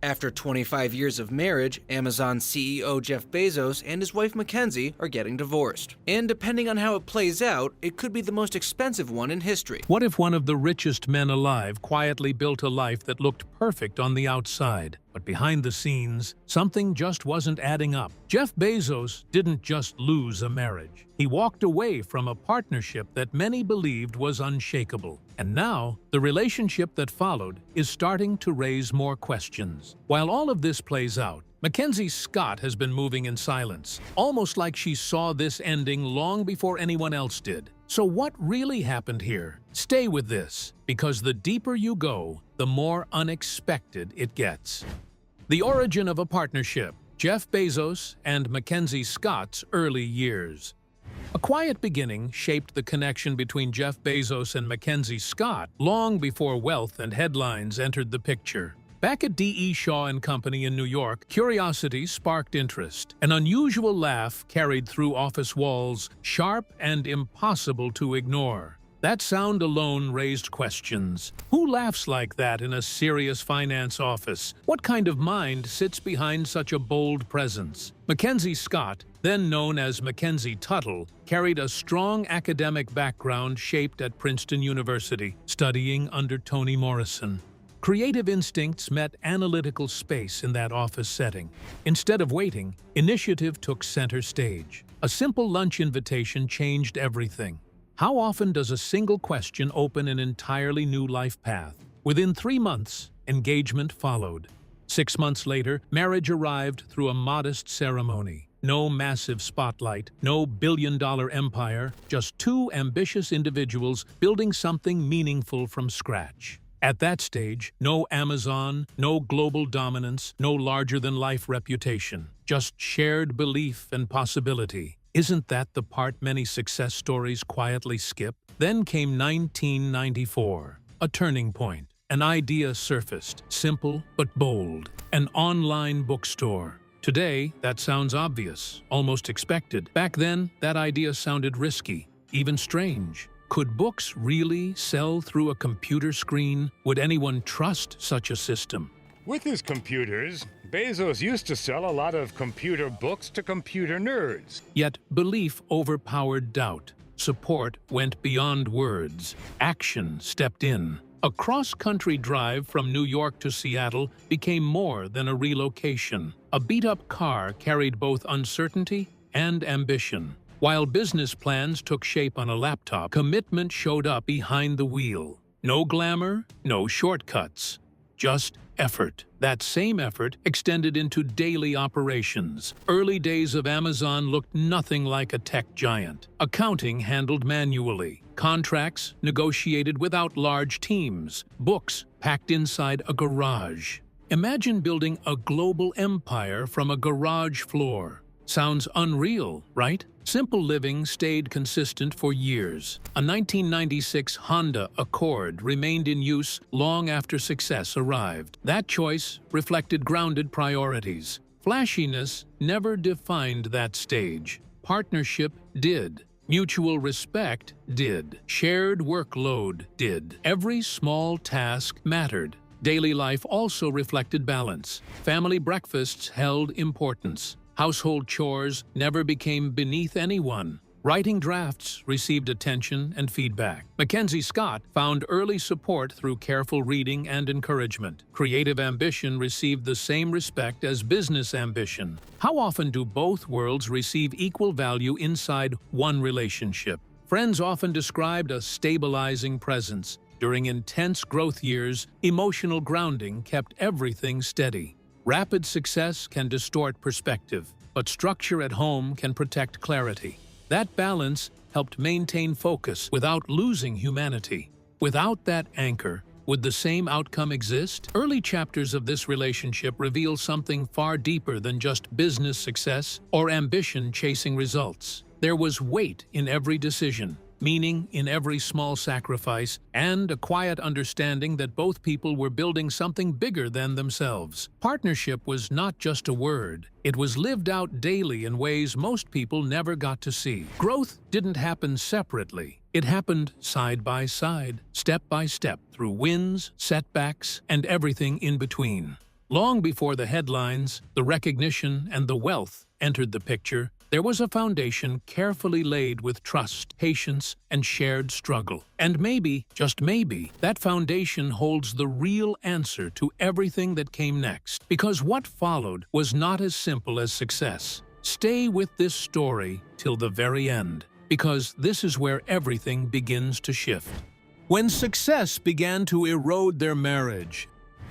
After 25 years of marriage, Amazon CEO Jeff Bezos and his wife MacKenzie are getting divorced. And depending on how it plays out, it could be the most expensive one in history. What if one of the richest men alive quietly built a life that looked perfect on the outside, but behind the scenes, something just wasn't adding up? Jeff Bezos didn't just lose a marriage. He walked away from a partnership that many believed was unshakable. And now, the relationship that followed is starting to raise more questions. While all of this plays out, MacKenzie Scott has been moving in silence, almost like she saw this ending long before anyone else did. So what really happened here? Stay with this, because the deeper you go, the more unexpected it gets. The origin of a partnership, Jeff Bezos and MacKenzie Scott's early years. A quiet beginning shaped the connection between Jeff Bezos and MacKenzie Scott long before wealth and headlines entered the picture. Back at D.E. Shaw & Company in New York, curiosity sparked interest. An unusual laugh carried through office walls, sharp and impossible to ignore. That sound alone raised questions. Who laughs like that in a serious finance office? What kind of mind sits behind such a bold presence? MacKenzie Scott, then known as Mackenzie Tuttle, carried a strong academic background shaped at Princeton University, studying under Toni Morrison. Creative instincts met analytical space in that office setting. Instead of waiting, initiative took center stage. A simple lunch invitation changed everything. How often does a single question open an entirely new life path? Within 3 months, engagement followed. 6 months later, marriage arrived through a modest ceremony. No massive spotlight, no billion-dollar empire, just two ambitious individuals building something meaningful from scratch. At that stage, no Amazon, no global dominance, no larger-than-life reputation, just shared belief and possibility. Isn't that the part many success stories quietly skip? Then came 1994, a turning point. An idea surfaced, simple but bold, an online bookstore. Today, that sounds obvious, almost expected. Back then, that idea sounded risky, even strange. Could books really sell through a computer screen? Would anyone trust such a system? With his computers, Bezos used to sell a lot of computer books to computer nerds. Yet belief overpowered doubt. Support went beyond words. Action stepped in. A cross-country drive from New York to Seattle became more than a relocation. A beat-up car carried both uncertainty and ambition. While business plans took shape on a laptop, commitment showed up behind the wheel. No glamour, no shortcuts. Just effort. That same effort extended into daily operations. Early days of Amazon looked nothing like a tech giant. Accounting handled manually. Contracts negotiated without large teams. Books packed inside a garage. Imagine building a global empire from a garage floor. Sounds unreal, right? Simple living stayed consistent for years. A 1996 Honda Accord remained in use long after success arrived. That choice reflected grounded priorities. Flashiness never defined that stage. Partnership did. Mutual respect did. Shared workload did. Every small task mattered. Daily life also reflected balance. Family breakfasts held importance. Household chores never became beneath anyone. Writing drafts received attention and feedback. MacKenzie Scott found early support through careful reading and encouragement. Creative ambition received the same respect as business ambition. How often do both worlds receive equal value inside one relationship? Friends often described a stabilizing presence. During intense growth years, emotional grounding kept everything steady. Rapid success can distort perspective, but structure at home can protect clarity. That balance helped maintain focus without losing humanity. Without that anchor, would the same outcome exist? Early chapters of this relationship reveal something far deeper than just business success or ambition chasing results. There was weight in every decision, meaning in every small sacrifice, and a quiet understanding that both people were building something bigger than themselves. Partnership was not just a word. It was lived out daily in ways most people never got to see. Growth didn't happen separately. It happened side by side, step by step, through wins, setbacks, and everything in between. Long before the headlines, the recognition, and the wealth entered the picture, there was a foundation carefully laid with trust, patience, and shared struggle. And maybe, just maybe, that foundation holds the real answer to everything that came next. Because what followed was not as simple as success. Stay with this story till the very end, because this is where everything begins to shift. When success began to erode their marriage,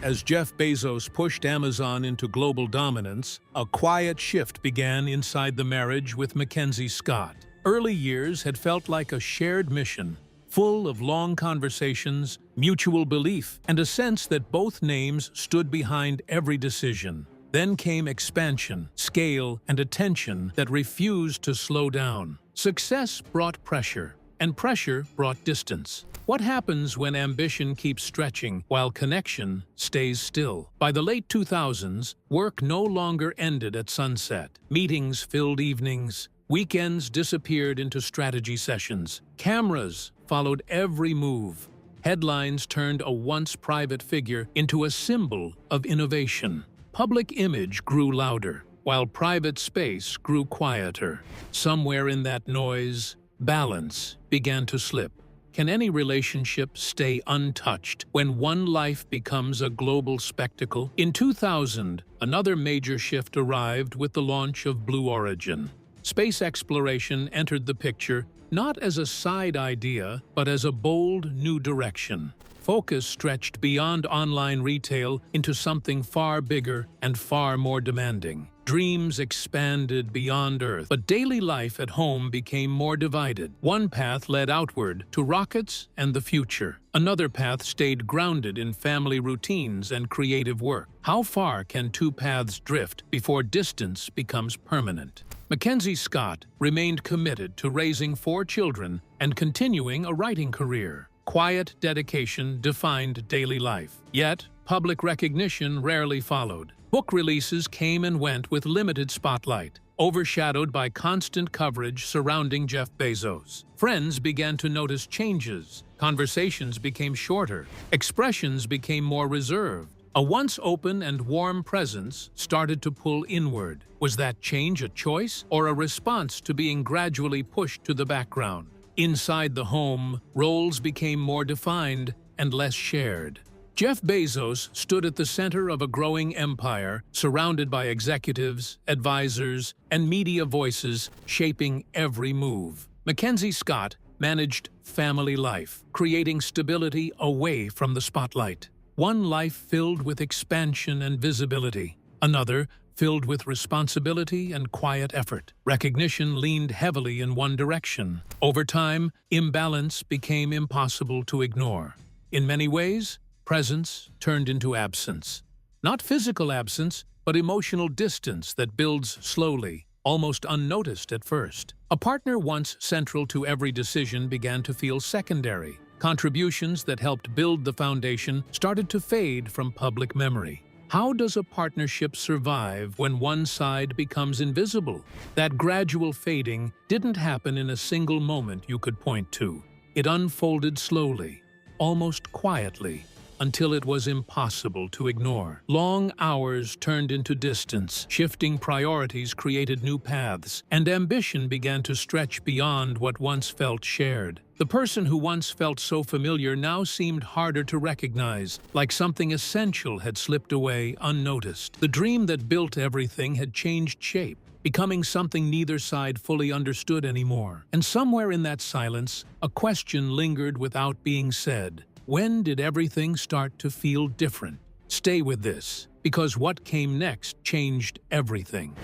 as Jeff Bezos pushed Amazon into global dominance, a quiet shift began inside the marriage with MacKenzie Scott. Early years had felt like a shared mission, full of long conversations, mutual belief, and a sense that both names stood behind every decision. Then came expansion, scale, and attention that refused to slow down. Success brought pressure, and pressure brought distance. What happens when ambition keeps stretching while connection stays still? By the late 2000s, work no longer ended at sunset. Meetings filled evenings. Weekends disappeared into strategy sessions. Cameras followed every move. Headlines turned a once private figure into a symbol of innovation. Public image grew louder, while private space grew quieter. Somewhere in that noise, balance began to slip. Can any relationship stay untouched when one life becomes a global spectacle? In 2000, another major shift arrived with the launch of Blue Origin. Space exploration entered the picture not as a side idea, but as a bold new direction. Focus stretched beyond online retail into something far bigger and far more demanding. Dreams expanded beyond Earth, but daily life at home became more divided. One path led outward to rockets and the future. Another path stayed grounded in family routines and creative work. How far can two paths drift before distance becomes permanent? MacKenzie Scott remained committed to raising 4 children and continuing a writing career. Quiet dedication defined daily life. Yet, public recognition rarely followed. Book releases came and went with limited spotlight, overshadowed by constant coverage surrounding Jeff Bezos. Friends began to notice changes. Conversations became shorter. Expressions became more reserved. A once open and warm presence started to pull inward. Was that change a choice or a response to being gradually pushed to the background? Inside the home, roles became more defined and less shared. Jeff Bezos stood at the center of a growing empire, surrounded by executives, advisors, and media voices shaping every move. MacKenzie Scott managed family life, creating stability away from the spotlight. One life filled with expansion and visibility, another filled with responsibility and quiet effort. Recognition leaned heavily in one direction. Over time, imbalance became impossible to ignore. In many ways, presence turned into absence. Not physical absence, but emotional distance that builds slowly, almost unnoticed at first. A partner once central to every decision began to feel secondary. Contributions that helped build the foundation started to fade from public memory. How does a partnership survive when one side becomes invisible? That gradual fading didn't happen in a single moment you could point to. It unfolded slowly, almost quietly, until it was impossible to ignore. Long hours turned into distance, shifting priorities created new paths, and ambition began to stretch beyond what once felt shared. The person who once felt so familiar now seemed harder to recognize, like something essential had slipped away unnoticed. The dream that built everything had changed shape, becoming something neither side fully understood anymore. And somewhere in that silence, a question lingered without being said. When did everything start to feel different? Stay with this, because what came next changed everything.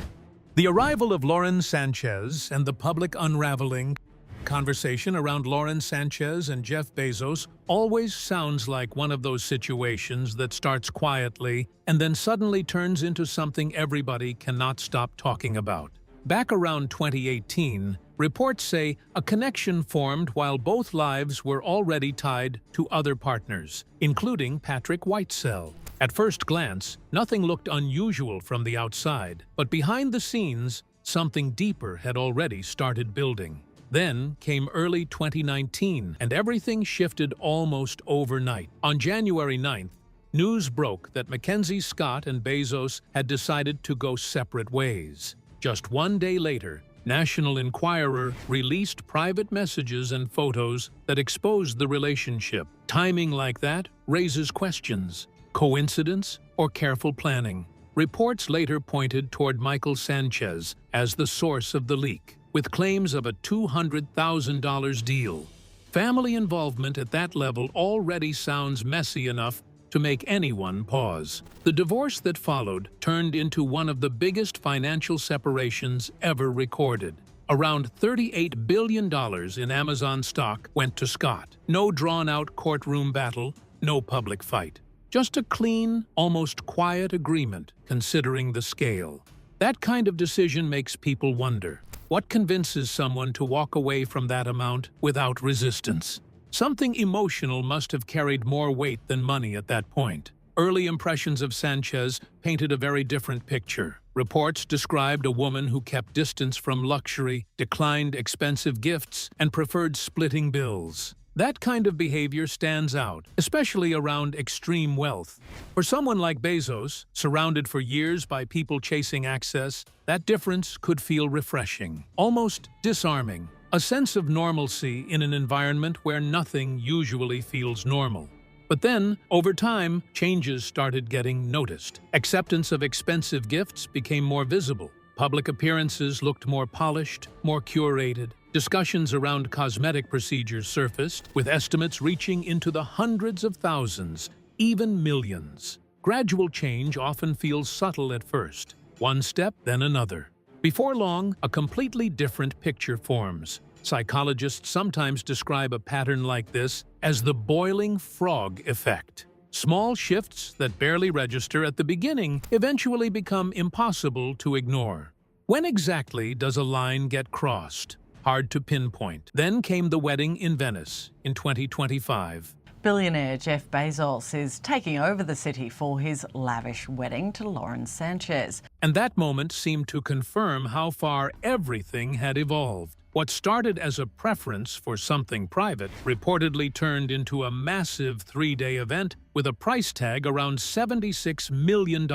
The arrival of Lauren Sanchez and the public unraveling. Conversation around Lauren Sanchez and Jeff Bezos always sounds like one of those situations that starts quietly and then suddenly turns into something everybody cannot stop talking about. Back around 2018, reports say a connection formed while both lives were already tied to other partners, including Patrick Whitesell. At first glance, nothing looked unusual from the outside, but behind the scenes, something deeper had already started building. Then came early 2019, and everything shifted almost overnight. On January 9th, news broke that MacKenzie Scott and Bezos had decided to go separate ways. Just one day later, National Enquirer released private messages and photos that exposed the relationship. Timing like that raises questions. Coincidence or careful planning? Reports later pointed toward Michael Sanchez as the source of the leak, with claims of a $200,000 deal. Family involvement at that level already sounds messy enough to make anyone pause. The divorce that followed turned into one of the biggest financial separations ever recorded. Around $38 billion in Amazon stock went to Scott. No drawn-out courtroom battle, no public fight. Just a clean, almost quiet agreement, considering the scale. That kind of decision makes people wonder, what convinces someone to walk away from that amount without resistance? Something emotional must have carried more weight than money at that point. Early impressions of Sanchez painted a very different picture. Reports described a woman who kept distance from luxury, declined expensive gifts, and preferred splitting bills. That kind of behavior stands out, especially around extreme wealth. For someone like Bezos, surrounded for years by people chasing access, that difference could feel refreshing, almost disarming. A sense of normalcy in an environment where nothing usually feels normal. But then, over time, changes started getting noticed. Acceptance of expensive gifts became more visible. Public appearances looked more polished, more curated. Discussions around cosmetic procedures surfaced, with estimates reaching into the hundreds of thousands, even millions. Gradual change often feels subtle at first. One step, then another. Before long, a completely different picture forms. Psychologists sometimes describe a pattern like this as the boiling frog effect. Small shifts that barely register at the beginning eventually become impossible to ignore. When exactly does a line get crossed? Hard to pinpoint. Then came the wedding in Venice in 2025. Billionaire Jeff Bezos is taking over the city for his lavish wedding to Lauren Sanchez. And that moment seemed to confirm how far everything had evolved. What started as a preference for something private reportedly turned into a massive three-day event with a price tag around $76 million.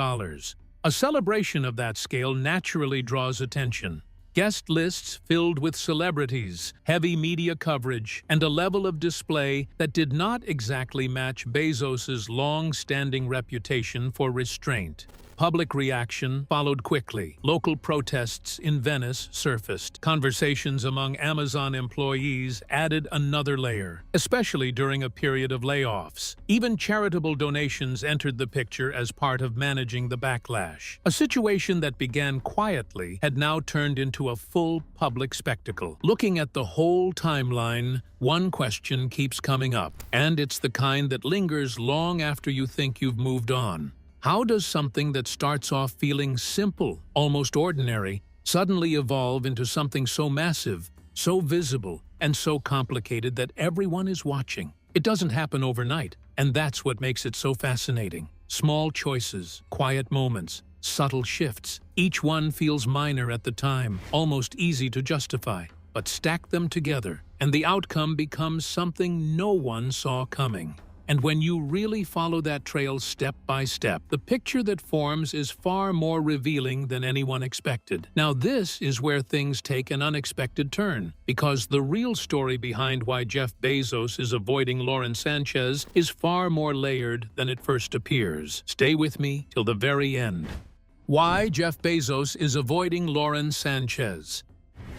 A celebration of that scale naturally draws attention. Guest lists filled with celebrities, heavy media coverage, and a level of display that did not exactly match Bezos's long-standing reputation for restraint. Public reaction followed quickly. Local protests in Venice surfaced. Conversations among Amazon employees added another layer, especially during a period of layoffs. Even charitable donations entered the picture as part of managing the backlash. A situation that began quietly had now turned into a full public spectacle. Looking at the whole timeline, one question keeps coming up, and it's the kind that lingers long after you think you've moved on. How does something that starts off feeling simple, almost ordinary, suddenly evolve into something so massive, so visible, and so complicated that everyone is watching? It doesn't happen overnight, and that's what makes it so fascinating. Small choices, quiet moments, subtle shifts. Each one feels minor at the time, almost easy to justify. But stack them together, and the outcome becomes something no one saw coming. And when you really follow that trail step by step, the picture that forms is far more revealing than anyone expected. Now this is where things take an unexpected turn, because the real story behind why Jeff Bezos is avoiding Lauren Sanchez is far more layered than it first appears. Stay with me till the very end. Why Jeff Bezos is avoiding Lauren Sanchez.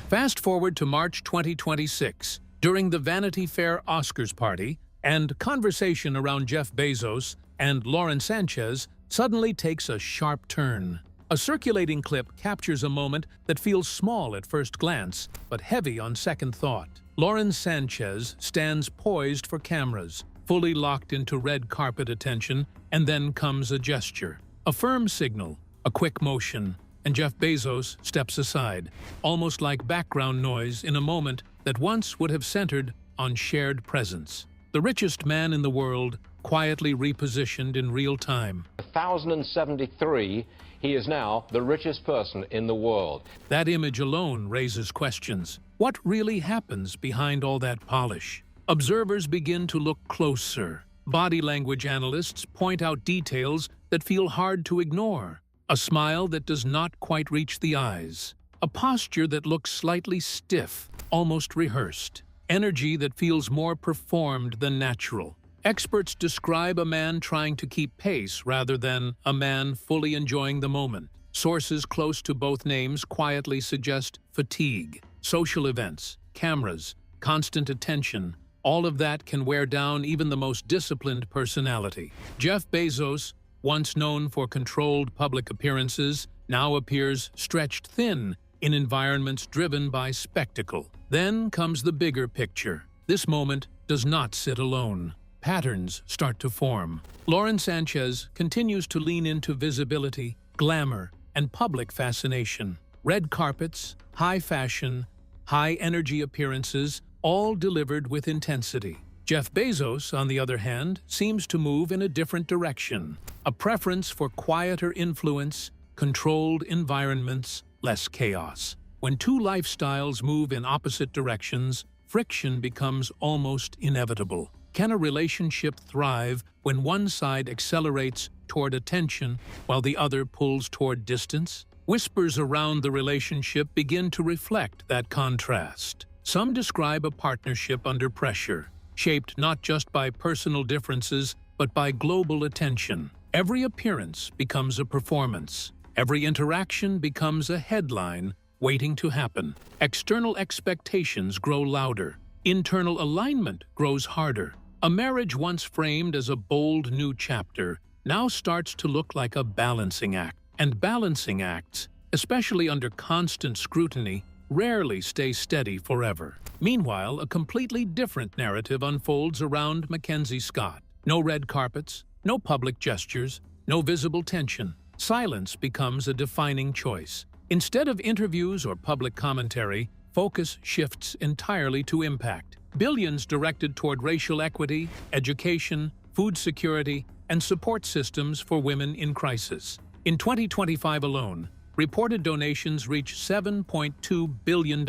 Fast forward to March 2026. During the Vanity Fair Oscars party, and conversation around Jeff Bezos and Lauren Sanchez suddenly takes a sharp turn. A circulating clip captures a moment that feels small at first glance, but heavy on second thought. Lauren Sanchez stands poised for cameras, fully locked into red carpet attention, and then comes a gesture. A firm signal, a quick motion, and Jeff Bezos steps aside, almost like background noise in a moment that once would have centered on shared presence. The richest man in the world, quietly repositioned in real time. 1,073, he is now the richest person in the world. That image alone raises questions. What really happens behind all that polish? Observers begin to look closer. Body language analysts point out details that feel hard to ignore. A smile that does not quite reach the eyes. A posture that looks slightly stiff, almost rehearsed. Energy that feels more performed than natural. Experts describe a man trying to keep pace rather than a man fully enjoying the moment. Sources close to both names quietly suggest fatigue. Social events, cameras, constant attention, all of that can wear down even the most disciplined personality. Jeff Bezos, once known for controlled public appearances, now appears stretched thin in environments driven by spectacle. Then comes the bigger picture. This moment does not sit alone. Patterns start to form. Lauren Sanchez continues to lean into visibility, glamour, and public fascination. Red carpets, high fashion, high-energy appearances, all delivered with intensity. Jeff Bezos, on the other hand, seems to move in a different direction. A preference for quieter influence, controlled environments, less chaos. When two lifestyles move in opposite directions, friction becomes almost inevitable. Can a relationship thrive when one side accelerates toward attention while the other pulls toward distance? Whispers around the relationship begin to reflect that contrast. Some describe a partnership under pressure, shaped not just by personal differences, but by global attention. Every appearance becomes a performance. Every interaction becomes a headline waiting to happen. External expectations grow louder. Internal alignment grows harder. A marriage once framed as a bold new chapter now starts to look like a balancing act. And balancing acts, especially under constant scrutiny, rarely stay steady forever. Meanwhile, a completely different narrative unfolds around MacKenzie Scott. No red carpets, no public gestures, no visible tension. Silence becomes a defining choice. Instead of interviews or public commentary, focus shifts entirely to impact. Billions directed toward racial equity, education, food security, and support systems for women in crisis. In 2025 alone, reported donations reached $7.2 billion.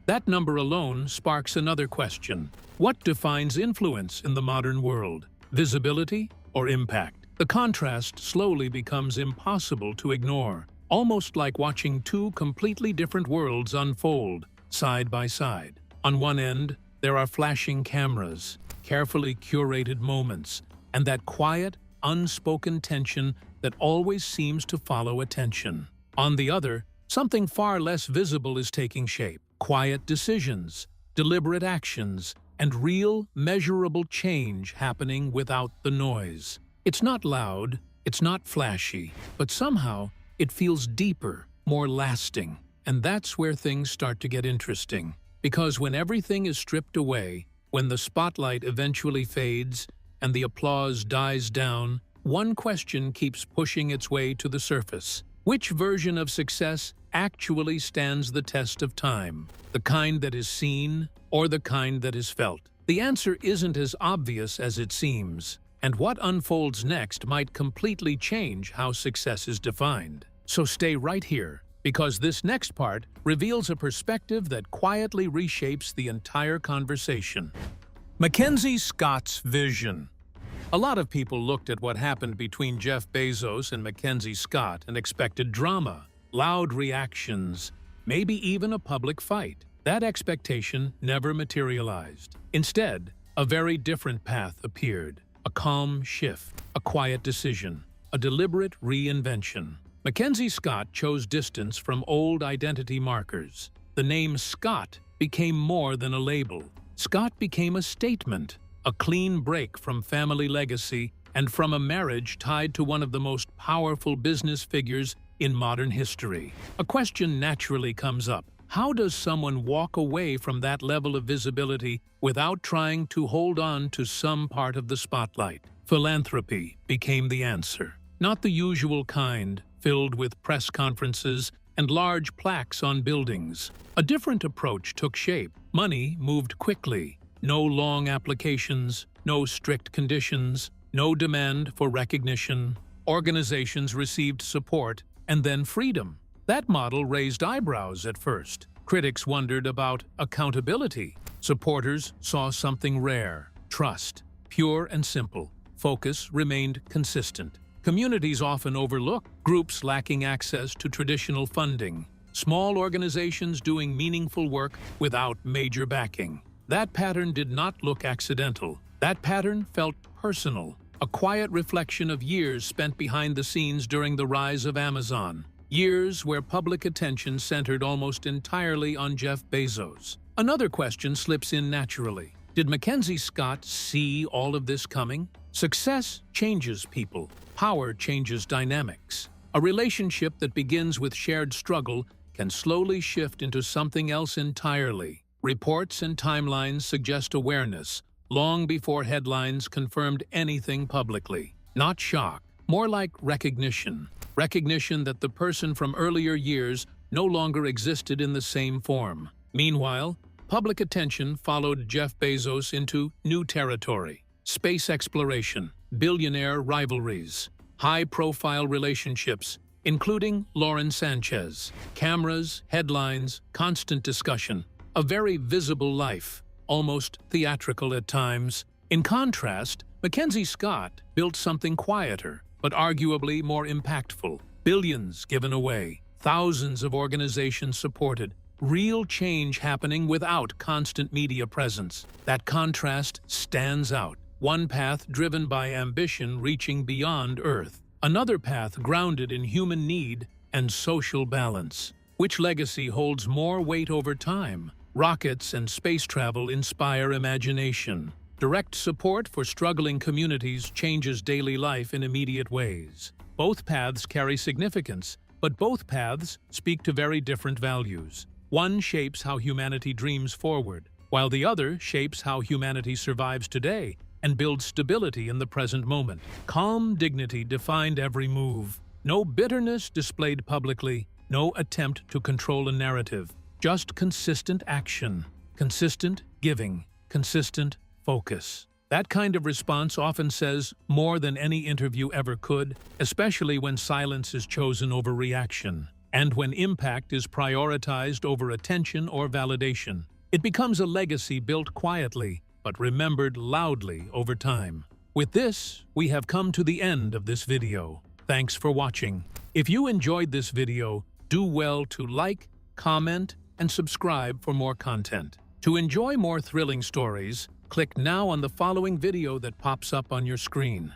That number alone sparks another question. What defines influence in the modern world? Visibility or impact? The contrast slowly becomes impossible to ignore, almost like watching two completely different worlds unfold, side by side. On one end, there are flashing cameras, carefully curated moments, and that quiet, unspoken tension that always seems to follow attention. On the other, something far less visible is taking shape. Quiet decisions, deliberate actions, and real, measurable change happening without the noise. It's not loud, it's not flashy, but somehow it feels deeper, more lasting. And that's where things start to get interesting. Because when everything is stripped away, when the spotlight eventually fades and the applause dies down, one question keeps pushing its way to the surface. Which version of success actually stands the test of time? The kind that is seen or the kind that is felt? The answer isn't as obvious as it seems, and what unfolds next might completely change how success is defined. So stay right here, because this next part reveals a perspective that quietly reshapes the entire conversation. MacKenzie Scott's vision. A lot of people looked at what happened between Jeff Bezos and MacKenzie Scott and expected drama, loud reactions, maybe even a public fight. That expectation never materialized. Instead, a very different path appeared. A calm shift, a quiet decision, a deliberate reinvention. MacKenzie Scott chose distance from old identity markers. The name Scott became more than a label. Scott became a statement, a clean break from family legacy and from a marriage tied to one of the most powerful business figures in modern history. A question naturally comes up. How does someone walk away from that level of visibility without trying to hold on to some part of the spotlight? Philanthropy became the answer. Not the usual kind, filled with press conferences and large plaques on buildings. A different approach took shape. Money moved quickly. No long applications, no strict conditions, no demand for recognition. Organizations received support and then freedom. That model raised eyebrows at first. Critics wondered about accountability. Supporters saw something rare: trust. pure and simple. Focus remained consistent. Communities often overlooked groups lacking access to traditional funding, small organizations doing meaningful work without major backing. That pattern did not look accidental. That pattern felt personal, a quiet reflection of years spent behind the scenes during the rise of Amazon. Years where public attention centered almost entirely on Jeff Bezos. Another question slips in naturally. Did MacKenzie Scott see all of this coming? Success changes people. Power changes dynamics. A relationship that begins with shared struggle can slowly shift into something else entirely. Reports and timelines suggest awareness, long before headlines confirmed anything publicly. Not shock, more like recognition. Recognition that the person from earlier years no longer existed in the same form. Meanwhile, public attention followed Jeff Bezos into new territory. Space exploration, billionaire rivalries, high-profile relationships, including Lauren Sanchez, cameras, headlines, constant discussion, a very visible life, almost theatrical at times. In contrast, MacKenzie Scott built something quieter, but arguably more impactful. Billions given away, thousands of organizations supported, real change happening without constant media presence. That contrast stands out. One path driven by ambition reaching beyond Earth. Another path grounded in human need and social balance. Which legacy holds more weight over time? Rockets and space travel inspire imagination. Direct support for struggling communities changes daily life in immediate ways. Both paths carry significance, but both paths speak to very different values. One shapes how humanity dreams forward, while the other shapes how humanity survives today and builds stability in the present moment. Calm dignity defined every move. No bitterness displayed publicly, no attempt to control a narrative. Just consistent action, consistent giving, consistent focus. That kind of response often says more than any interview ever could, especially when silence is chosen over reaction, and when impact is prioritized over attention or validation. It becomes a legacy built quietly, but remembered loudly over time. With this, we have come to the end of this video. Thanks for watching. If you enjoyed this video, do well to like, comment, and subscribe for more content. To enjoy more thrilling stories, click now on the following video that pops up on your screen.